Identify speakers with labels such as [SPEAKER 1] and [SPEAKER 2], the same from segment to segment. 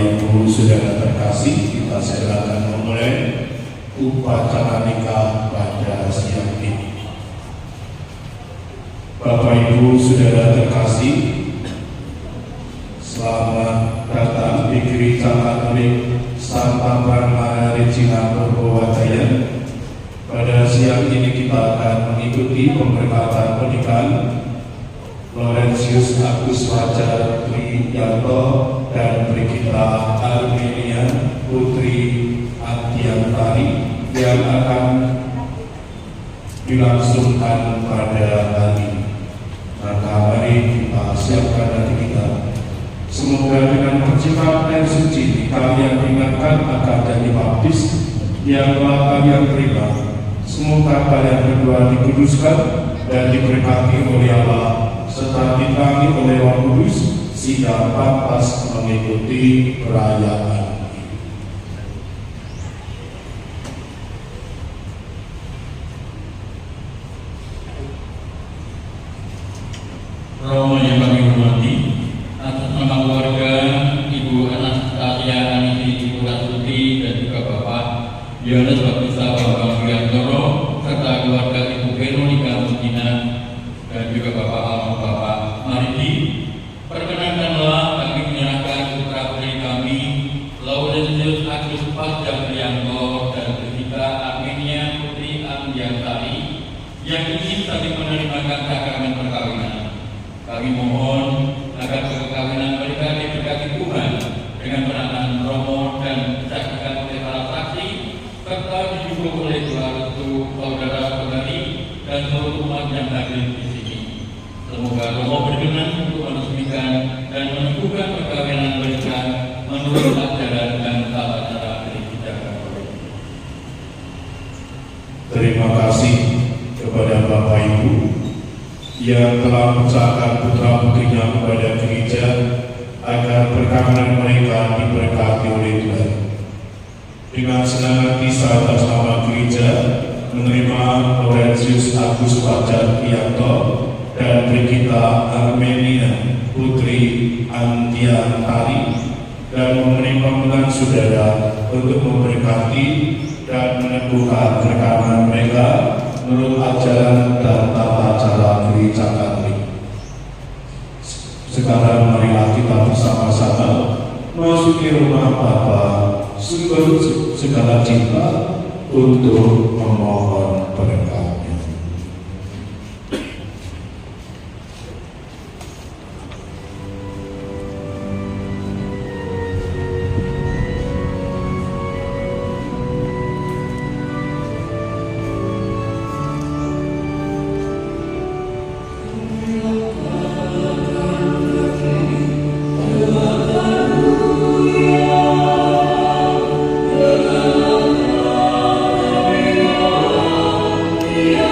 [SPEAKER 1] Ibu saudara terkasih, kita silakan memulai upacara nikah pada siang ini. Bapak Ibu saudara terkasih, selamat datang di Gereja Katolik Santa Barbara Regina Purwodaya. Pada siang ini kita akan mengikuti pemberkatan pernikahan Laurentius Agus Fajar Triyanto dan Brigita Armenia Putri Antiantari yang akan dilangsungkan pada hari ini. Maka mari kita siapkan hati kita. Semoga dengan percikan air suci kalian ingatkan akan janji baptis yang telah kalian terima. Semoga kalian berdua dikuduskan dan diberkati oleh Allah serta ditangi oleh Roh Kudus sehingga pantas mengikuti perayaan ini.
[SPEAKER 2] Romo yang kami hormati, atas nama keluarga Ibu Anastasia Anisi Ibu Rasuti dan juga Bapak Yohanes Baptista Bambang Wiyantoro serta keluarga Ibu Veronica Mukina dan juga Bapak almarhum Bapak Maridi, perkenankanlah kami menyerahkan putra putri kami Laurentius Agus Fajar Triyanto dan Brigita Armenia Putri Antiantari yang ingin saling menerima sakramen perkawinan. Kami mohon agar perkawinan mereka diberkati Tuhan dengan peranan Romo dan disaksikan oleh para saksi serta didukung oleh dua restu saudara-saudari dan seluruh umat yang hadir di sini. Semoga Romo berkenan untuk meresmikan dan meneguhkan perkawinan mereka menurut ajaran dan tata cara Gereja Katolik.
[SPEAKER 1] Terima kasih kepada Bapak Ibu yang telah mencalonkan putra-putrinya kepada gereja agar perkawinan mereka diberkati oleh Tuhan. Dengan senang hati saya atas nama gereja menerima Laurentius Agus Fajar Triyanto dan Brigita Armenia Putri Antiantari dan memberi panggilan saudara untuk memberkati dan meneguhkan perkawinan mereka menurut ajaran dan tata cara Gereja Katolik. Sekarang marilah kita bersama-sama memasuki rumah Bapa sumber segala cinta untuk memohon berkatnya.
[SPEAKER 3] Yeah.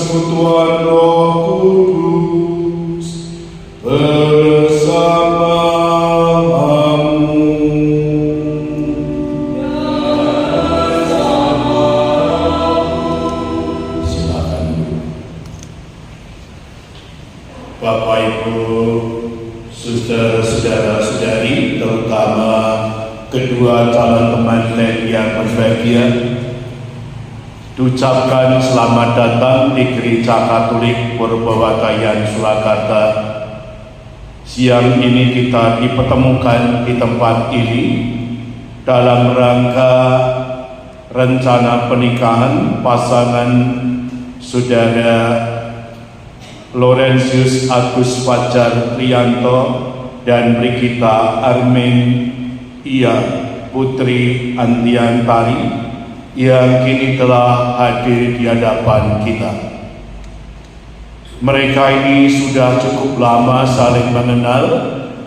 [SPEAKER 1] persekutuan Roh Kudus bersamamu. Silakan. Bapak Ibu, saudara-saudari, terutama kedua calon pengantin yang berbahagia, diucapkan selamat datang di Gereja Katolik Purbawatayan Surakarta. Siang ini kita dipertemukan di tempat ini dalam rangka rencana pernikahan pasangan Saudara Laurentius Agus Fajar Trianto dan Brigita Armenia Putri Andiantari yang kini telah hadir di hadapan kita. Mereka ini sudah cukup lama saling mengenal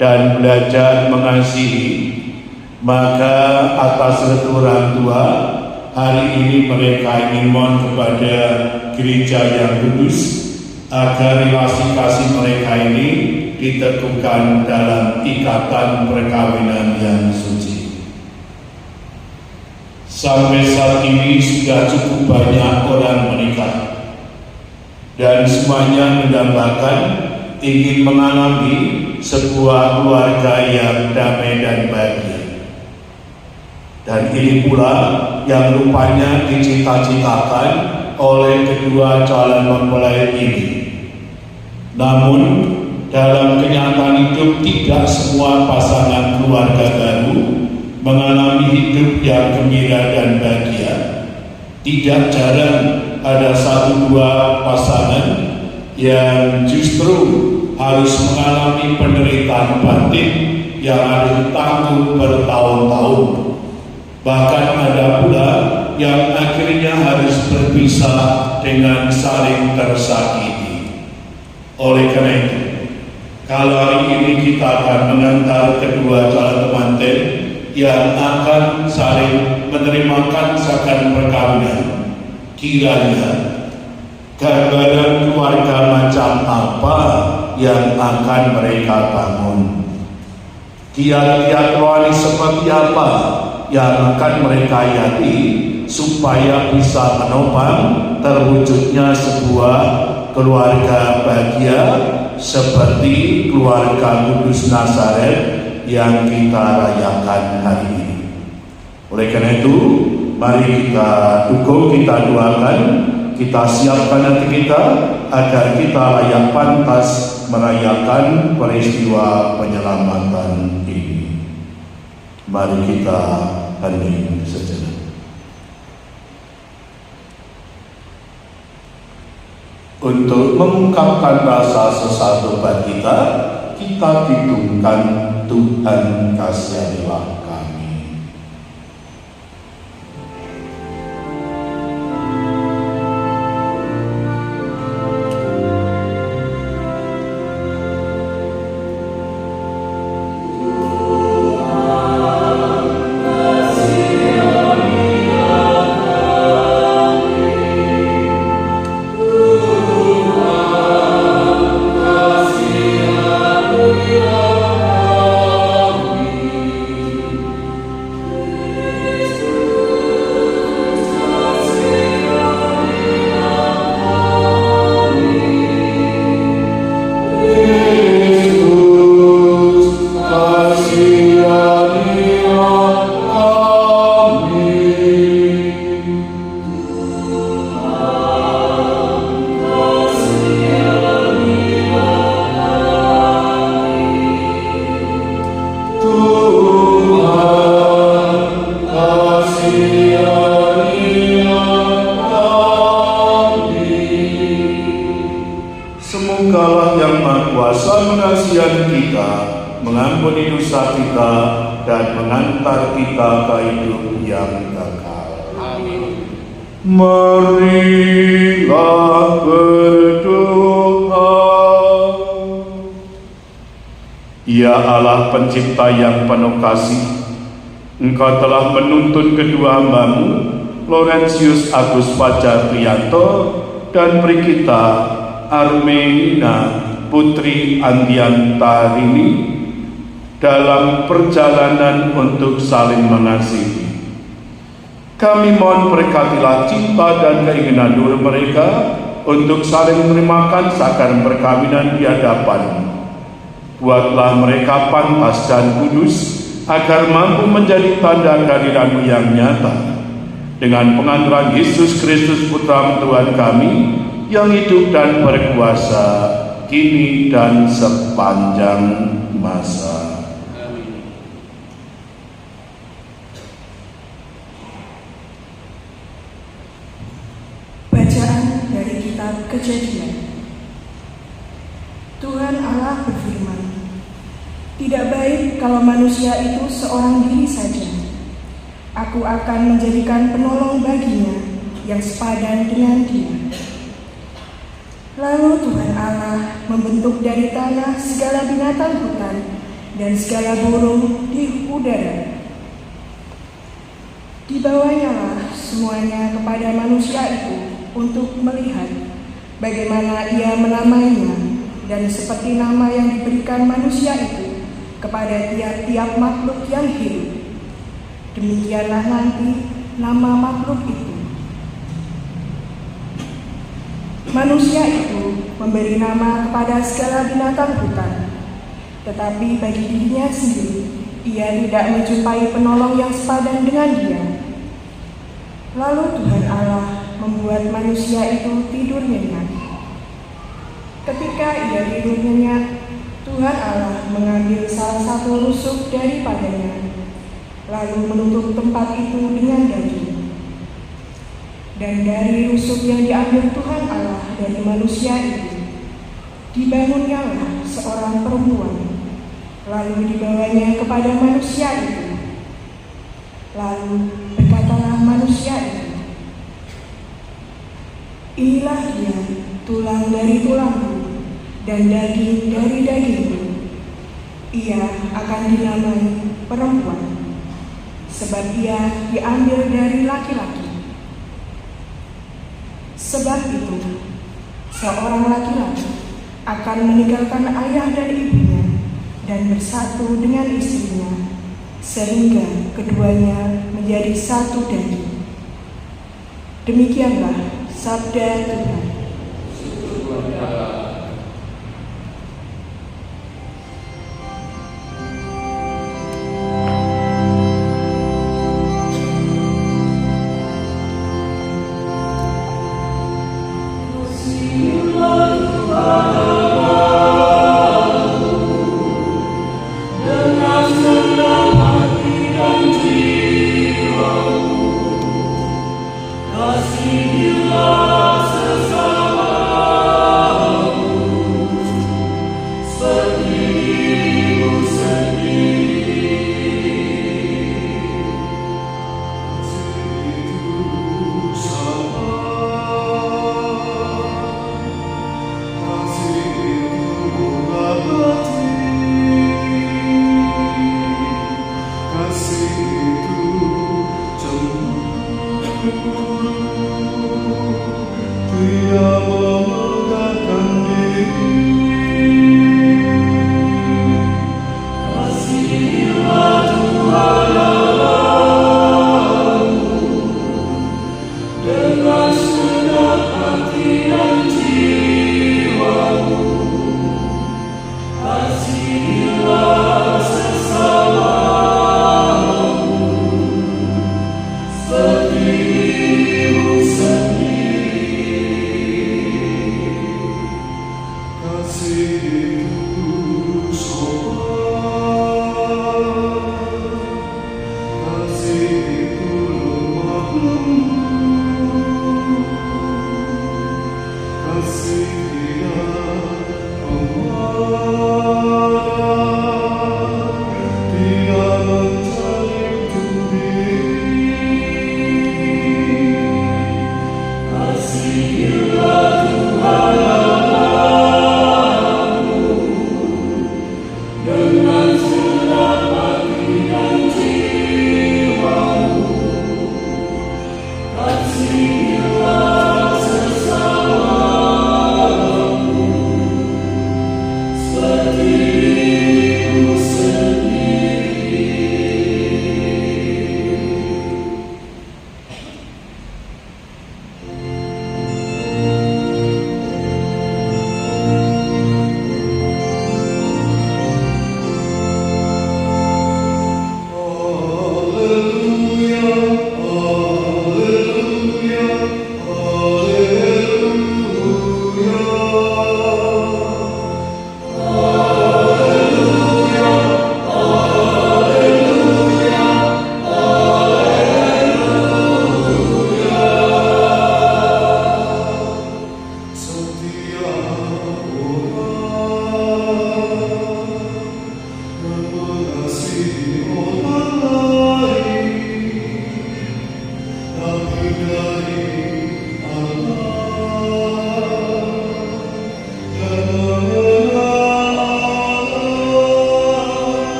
[SPEAKER 1] dan belajar mengasihi, maka atas restu orang tua, hari ini mereka ingin mohon kepada gereja yang kudus agar relasi kasih mereka ini diteguhkan dalam ikatan perkawinan yang suci. Sampai saat ini sudah cukup banyak orang menikah dan semuanya mendambakan ingin mengalami sebuah keluarga yang damai dan bahagia. Dan ini pula yang rupanya dicita-citakan oleh kedua calon mempelai ini. Namun dalam kenyataan hidup tidak semua pasangan keluarga baru mengalami hidup yang gembira dan bahagia. Tidak jarang ada satu dua pasangan yang justru harus mengalami penderitaan batin yang harus ditanggung bertahun-tahun. Bahkan ada pula yang akhirnya harus berpisah dengan saling tersakiti. Oleh karena itu, kalau hari ini kita akan mengantar kedua calon pengantin yang akan saling menerimakan sakan perkawinan, kiranya gambaran keluarga macam apa yang akan mereka bangun, kiat-kiat rohani seperti apa yang akan mereka hayati supaya bisa menopang terwujudnya sebuah keluarga bahagia seperti keluarga Kudus Nazaret yang kita rayakan hari ini. Oleh karena itu, mari kita dukung, kita doakan, kita siapkan hati kita agar kita layak pantas merayakan peristiwa penyelamatan ini. Mari kita hening sejenak. Untuk mengungkapkan rasa sesatu bagi kita hidungkan Tuhan kasihanilah kami. Semogalah yang Maha Kuasa mengasihi kita, mengampuni dosa kita, dan mengantar kita ke hidup yang kekal. Amin. Marilah berdoa. Ya Allah Pencipta yang penuh kasih, Engkau telah menuntun kedua hamba-Mu, Laurentius Agus Fajar Trianto dan beri kita Armina Putri Andiantarini dalam perjalanan untuk saling mengasihi. Kami mohon berkatilah cinta dan keinginan nur mereka untuk saling menerimakan sakaran perkawinan di hadapan. Buatlah mereka pantas dan kudus agar mampu menjadi tanda kehadiran-Mu yang nyata. Dengan pengantaran Yesus Kristus Putra Tuhan kami yang hidup dan berkuasa kini dan sepanjang masa.
[SPEAKER 3] Bacaan dari kitab Kejadian. Tuhan Allah berfirman, "Tidak baik kalau manusia itu seorang diri saja. Aku akan menjadikan penolong baginya yang sepadan dengan dia." Lalu Tuhan Allah membentuk dari tanah segala binatang hutan dan segala burung di udara. Dibawanyalah semuanya kepada manusia itu untuk melihat bagaimana ia menamainya, dan seperti nama yang diberikan manusia itu kepada tiap-tiap makhluk yang hidup, demikianlah nanti nama makhluk itu. Manusia itu memberi nama kepada segala binatang hutan, tetapi bagi dirinya sendiri ia tidak menjumpai penolong yang sepadan dengan dia. Lalu Tuhan Allah membuat manusia itu tidur nyenyak. Ketika ia tidur nyenyak, Tuhan Allah mengambil salah satu rusuk daripadanya, lalu menutup tempat itu dengan daging. Dan dari rusuk yang diambil Tuhan Allah dari manusia itu, dibangunnyalah seorang perempuan, lalu dibawanya kepada manusia itu. Lalu berkatalah manusia itu, "Inilah dia, tulang dari tulangku dan daging dari dagingku. Ia akan dinamai perempuan, sebab ia diambil dari laki-laki. Sebab itu, seorang laki-laki akan meninggalkan ayah dan ibunya dan bersatu dengan istrinya, sehingga keduanya menjadi satu daging." Demikianlah sabda Tuhan.
[SPEAKER 4] Kasihlah sesama.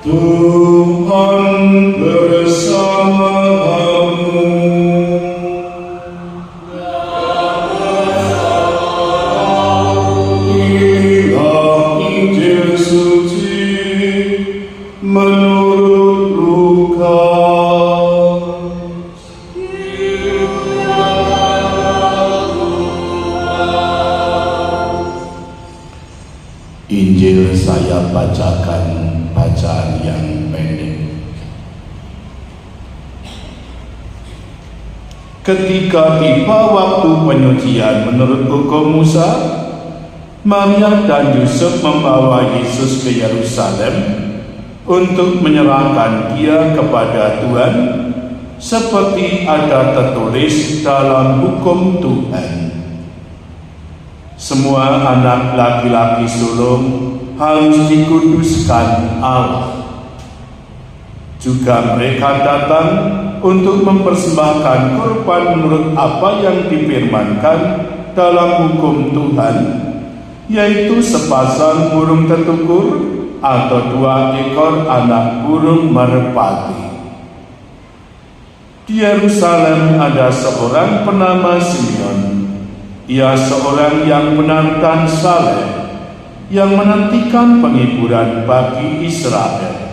[SPEAKER 1] Tuhan bersamamu. Inilah Injil suci menurut Lukas. Injil saya bacakan bacaan yang pendek. Ketika tiba waktu penyucian menurut hukum Musa, Maria dan Yusuf membawa Yesus ke Yerusalem untuk menyerahkan dia kepada Tuhan seperti ada tertulis dalam hukum Tuhan. Semua anak laki-laki sulung harus dikuduskan Allah. Juga mereka datang untuk mempersembahkan korban menurut apa yang difirmankan dalam hukum Tuhan, yaitu sepasang burung tetukur atau 2 ekor anak burung merpati. Di Yerusalem ada seorang bernama Simeon. Ia seorang yang benar dan saleh, yang menantikan penghiburan bagi Israel.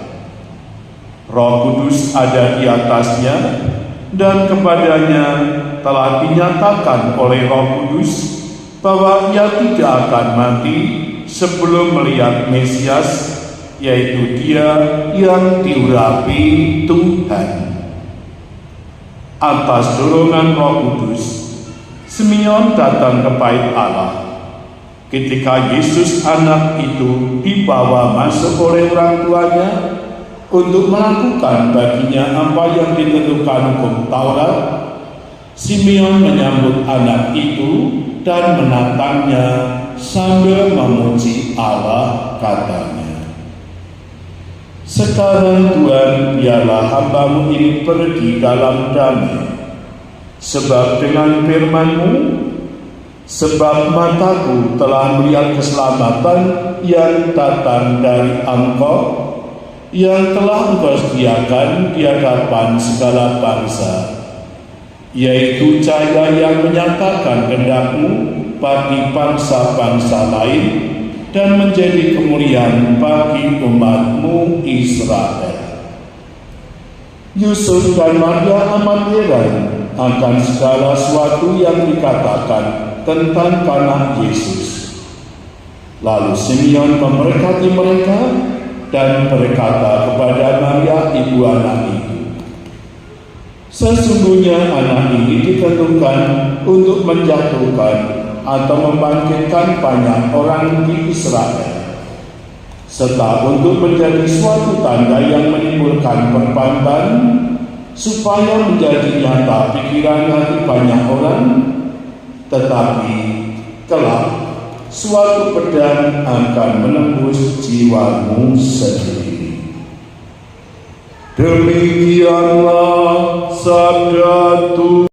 [SPEAKER 1] Roh Kudus ada di atasnya, dan kepadanya telah dinyatakan oleh Roh Kudus bahwa ia tidak akan mati sebelum melihat Mesias, yaitu Dia yang diurapi Tuhan. Atas dorongan Roh Kudus, Simeon datang ke bait Allah. Ketika Yesus anak itu dibawa masuk oleh orang tuanya untuk melakukan baginya apa yang ditentukan hukum Taurat, Simeon menyambut anak itu dan menatangnya sambil memuji Allah, katanya, "Sekarang Tuhan, biarlah hamba-Mu ini pergi dalam damai, sebab dengan firman-Mu, sebab mataku telah melihat keselamatan yang datang dari Engkau, yang telah Engkau sediakan di hadapan segala bangsa, yaitu cahaya yang menyatakan kehendak-Mu bagi bangsa-bangsa lain dan menjadi kemuliaan bagi umat-Mu Israel." Yusuf dan Maria amat heran akan segala sesuatu yang dikatakan tentang anak Yesus. Lalu Simeon memberkati mereka dan berkata kepada Maria ibu anak itu, "Sesungguhnya anak ini ditentukan untuk menjatuhkan atau membangkitkan banyak orang di Israel, serta untuk menjadi suatu tanda yang menimbulkan perbantan, supaya menjadi nyata pikiran hati banyak orang, tetapi kelak suatu pedang akan menembus jiwamu sendiri." Demikianlah sabda Tuhan.